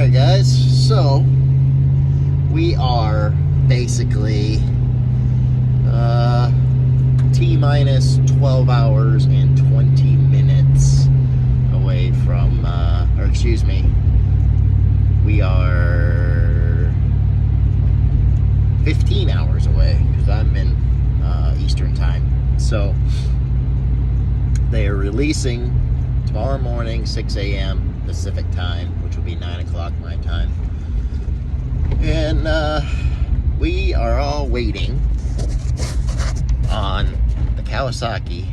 Alright guys, so we are basically T-minus 12 hours and 20 minutes away from, or excuse me, we are 15 hours away because I'm in Eastern time. So they are releasing tomorrow morning, 6 a.m. Pacific time, which will be 9 o'clock my time. And we are all waiting on the Kawasaki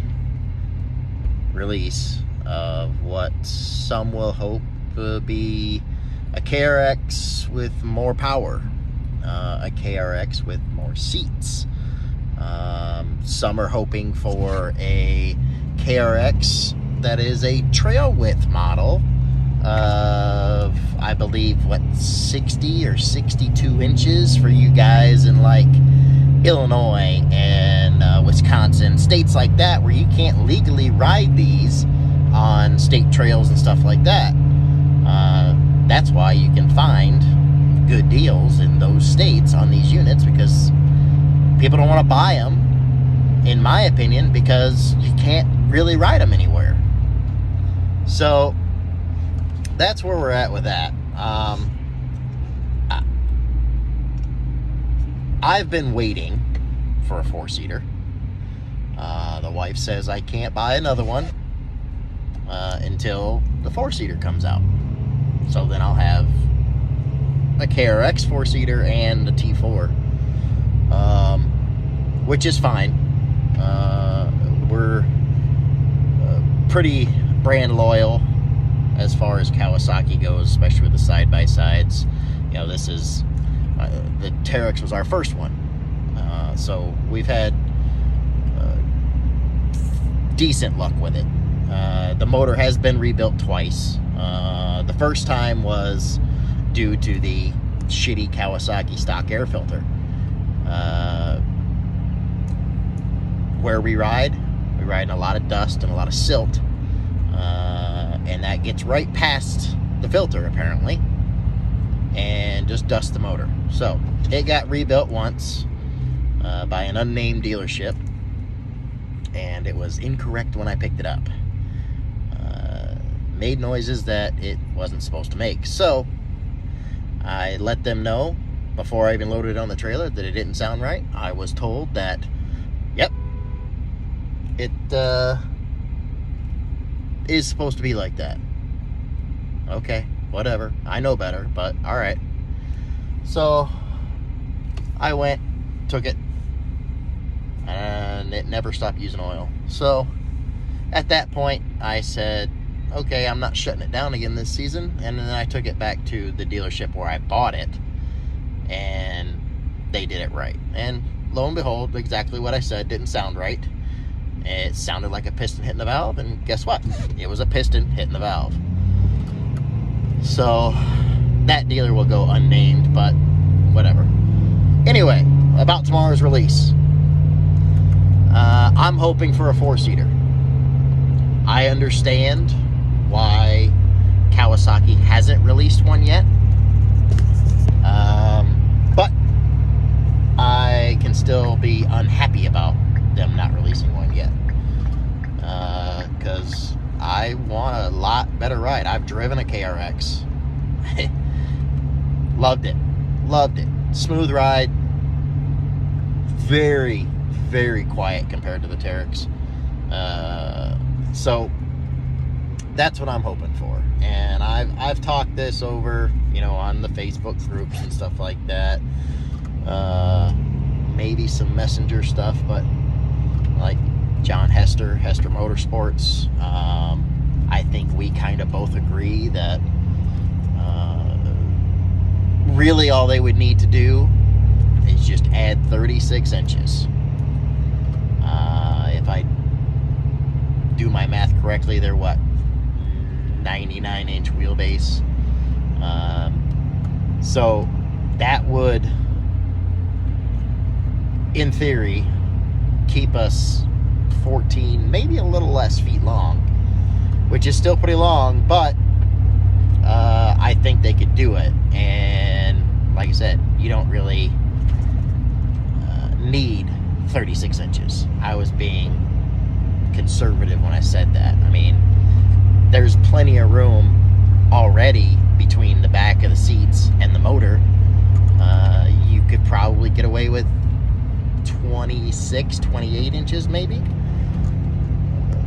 release of what some will hope to be a KRX with more power, a KRX with more seats. Some are hoping for a KRX that is a trail width model of, I believe, what, 60 or 62 inches for you guys in like Illinois and Wisconsin, states like that where you can't legally ride these on state trails and stuff like that. That's why you can find good deals in those states on these units, because people don't want to buy them, in my opinion, because you can't really ride them anywhere. So that's where we're at with that. I've been waiting for a four-seater. The wife says I can't buy another one until the four-seater comes out. So then I'll have a KRX four-seater and a T4, which is fine. We're pretty brand loyal as far as Kawasaki goes, especially with the side-by-sides. You know, this is the Teryx was our first one, so we've had decent luck with it. The motor has been rebuilt twice. The first time was due to the shitty Kawasaki stock air filter. Where we ride in a lot of dust and a lot of silt, and that gets right past the filter apparently and just dusts the motor. So it got rebuilt once by an unnamed dealership, and it was incorrect when I picked it up. Made noises that it wasn't supposed to make. So I let them know before I even loaded it on the trailer that it didn't sound right. I was told that, yep, it is supposed to be like that. Okay, whatever. I know better, but all right. So I went, took it, and it never stopped using oil. So at that point, I said, okay, I'm not shutting it down again this season. And then I took it back to the dealership where I bought it, and they did it right. And lo and behold, exactly what I said didn't sound right. It sounded like a piston hitting the valve, and guess what? It was a piston hitting the valve. So that dealer will go unnamed, but whatever. Anyway, about tomorrow's release. I'm hoping for a four-seater. I understand why Kawasaki hasn't released one yet. But I can still be unhappy about them not releasing one yet. Because I want a lot better ride. I've driven a KRX. Loved it. Loved it. Smooth ride. Very, very quiet compared to the Teryx. So that's what I'm hoping for. And I've talked this over, you know, on the Facebook groups and stuff like that. Maybe some messenger stuff, but like John Hester Motorsports, I think we kind of both agree that really all they would need to do is just add 36 inches. If I do my math correctly, they're what, 99-inch wheelbase. So that would, in theory, keep us 14, maybe a little less feet long, which is still pretty long, but I think they could do it. And like I said, you don't really need 36 inches. I was being conservative when I said that. I mean, there's plenty of room already between the back of the seats and the motor. You could probably get away with 26, 28 inches maybe.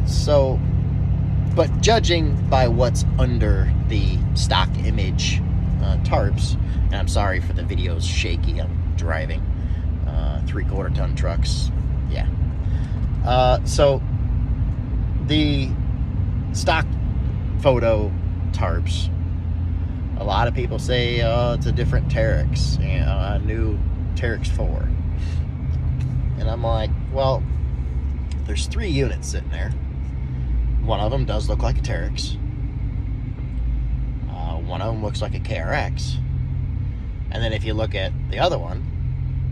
So, but judging by what's under the stock image tarps, and I'm sorry for the video's shaky, I'm driving 3/4 ton trucks, yeah. So the stock photo tarps, a lot of people say it's a different Teryx, a new Teryx 4. And I'm like, well, there's 3 units sitting there. One of them does look like a Teryx. One of them looks like a KRX. And then if you look at the other one,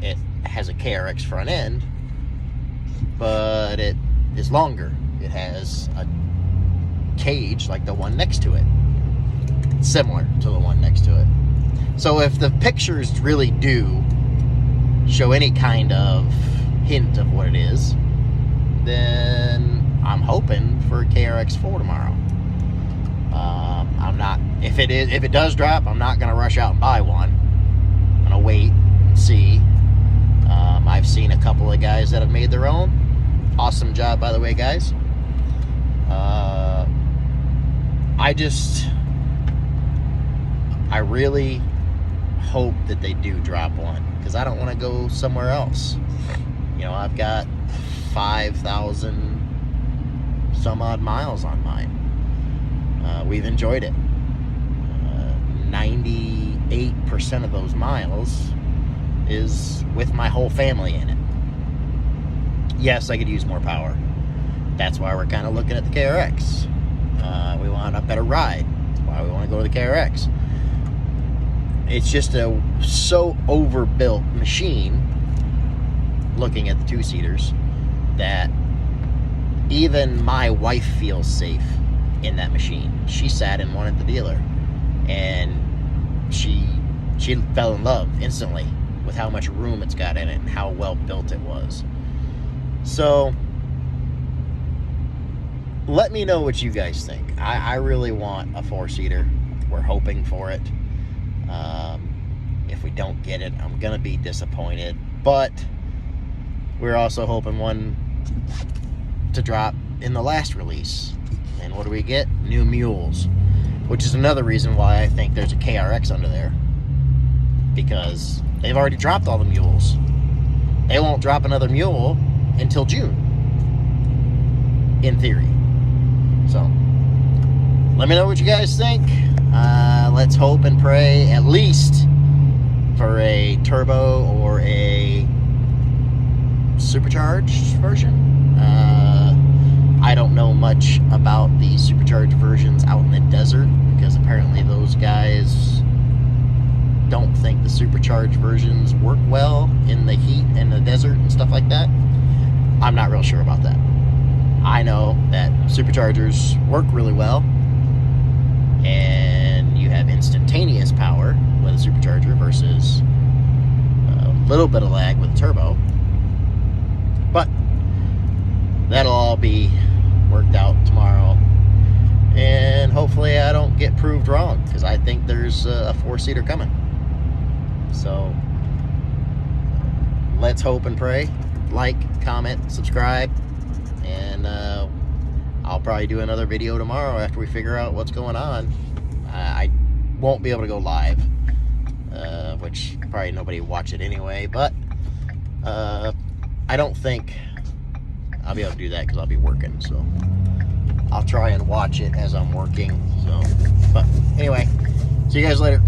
it has a KRX front end, but it is longer. It has a cage like the one next to it, similar to the one next to it. So if the pictures really do show any kind of hint of what it is, then I'm hoping for a KRX 4 tomorrow. I'm not, if it does drop, I'm not gonna rush out and buy one. I'm gonna wait and see. I've seen a couple of guys that have made their own. Awesome job, by the way, guys. I really hope that they do drop one, because I don't want to go somewhere else. You know, I've got 5,000 some odd miles on mine. We've enjoyed it. 98% of those miles is with my whole family in it. Yes, I could use more power. That's why we're kind of looking at the KRX. We want a better ride. That's why we want to go to the KRX. It's just a so overbuilt machine, looking at the 2-seaters, that even my wife feels safe in that machine. She sat in one at the dealer, and she fell in love instantly with how much room it's got in it and how well built it was. So let me know what you guys think. I really want a 4-seater. We're hoping for it. If we don't get it, I'm gonna be disappointed, but we're also hoping one to drop in the last release. And what do we get? New mules, which is another reason why I think there's a KRX under there, because they've already dropped all the mules. They won't drop another mule until June, in theory. So let me know what you guys think. Let's hope and pray at least for a turbo or a supercharged version. I don't know much about the supercharged versions out in the desert, because apparently those guys don't think the supercharged versions work well in the heat and the desert and stuff like that. I'm not real sure about that. I know that superchargers work really well, and you have instantaneous power with a supercharger versus a little bit of lag with a turbo. But that'll all be worked out tomorrow, and hopefully I don't get proved wrong, because I think there's a 4-seater coming. So let's hope and pray. Like, comment, subscribe, and I'll probably do another video tomorrow after we figure out what's going on. I won't be able to go live, which probably nobody will watch it anyway, but I don't think I'll be able to do that because I'll be working. So I'll try and watch it as I'm working. So, but anyway, see you guys later.